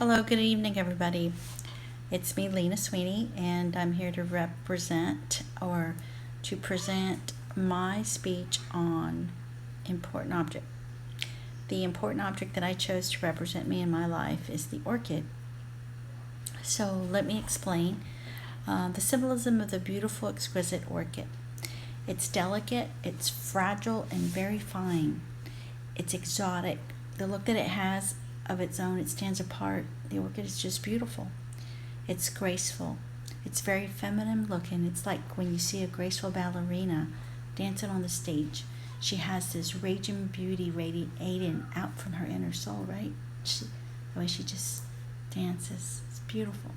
Hello, good evening, everybody. It's me, Lena Sweeney, and I'm here to represent or to present my speech on important object. The important object that I chose to represent me in my life is the orchid. So let me explain the symbolism of the beautiful, exquisite orchid. It's delicate, it's fragile, and very fine. It's exotic. The look that it has of its own, it stands apart. The orchid is just beautiful. It's graceful. It's very feminine looking. It's like when you see a graceful ballerina dancing on the stage. She has this raging beauty radiating out from her inner soul, right? The way she just dances. It's beautiful.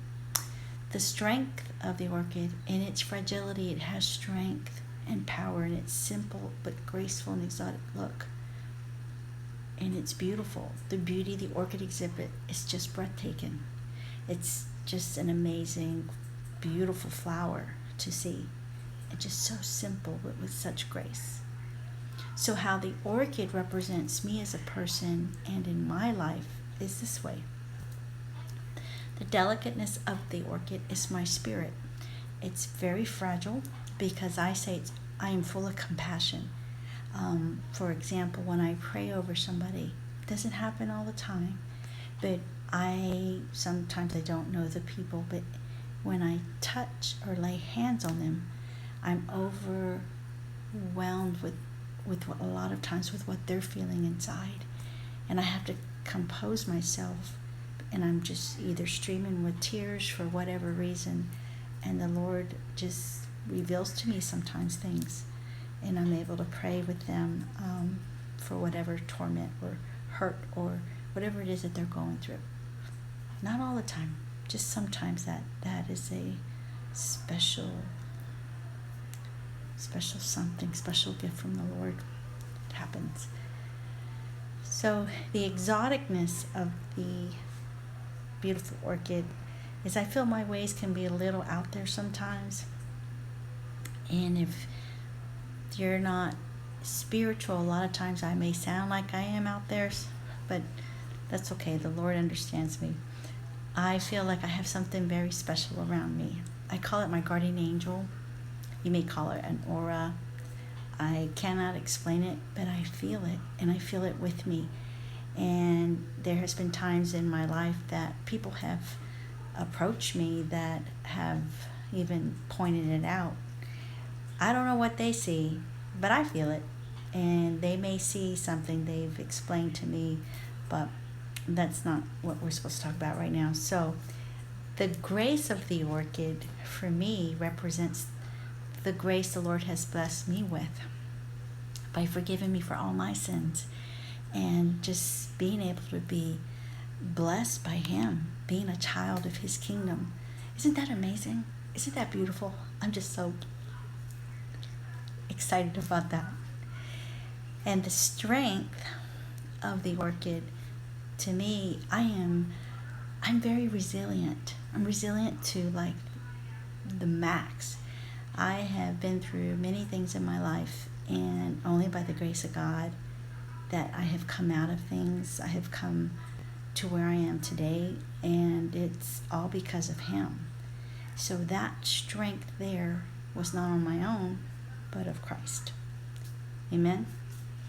The strength of the orchid, in its fragility, it has strength and power in its simple but graceful and exotic look. And it's beautiful. The beauty the orchid exhibit is just breathtaking. It's just an amazing, beautiful flower to see. It's just so simple, but with such grace. So how the orchid represents me as a person and in my life is this way. The delicateness of the orchid is my spirit. It's very fragile because I am full of compassion. For example, when I pray over somebody, it doesn't happen all the time, but sometimes I don't know the people, but when I touch or lay hands on them, I'm overwhelmed with a lot of times with what they're feeling inside, and I have to compose myself, and I'm just either streaming with tears for whatever reason, and the Lord just reveals to me sometimes things, and I'm able to pray with them for whatever torment or hurt or whatever it is that they're going through. Not all the time, just sometimes that is a special something, special gift from the Lord. It happens. So the exoticness of the beautiful orchid is I feel my ways can be a little out there sometimes, and if you're not spiritual, a lot of times I may sound like I am out there, but that's okay. The Lord understands me. I feel like I have something very special around me. I call it my guardian angel. You may call it an aura. I cannot explain it, but I feel it, and I feel it with me. And there has been times in my life that people have approached me that have even pointed it out. I don't know what they see, but I feel it. And they may see something they've explained to me, but that's not what we're supposed to talk about right now. So the grace of the orchid for me represents the grace the Lord has blessed me with by forgiving me for all my sins and just being able to be blessed by Him, being a child of His kingdom. Isn't that amazing? Isn't that beautiful? I'm just so excited about that. And the strength of the orchid, to me, I'm very resilient. I'm resilient to like the max. I have been through many things in my life, and only by the grace of God that I have come out of things. I have come to where I am today, and it's all because of Him. So that strength there was not on my own, but of Christ. Amen?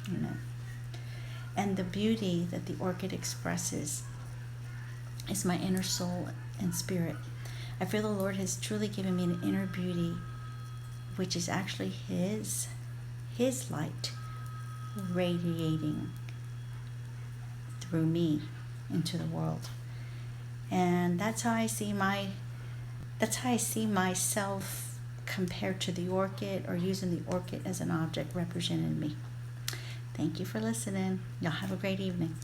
Amen. And the beauty that the orchid expresses is my inner soul and spirit. I feel the Lord has truly given me an inner beauty, which is actually His light radiating through me into the world. And that's how I see myself compared to the orchid, or using the orchid as an object representing me. Thank you for listening. Y'all have a great evening.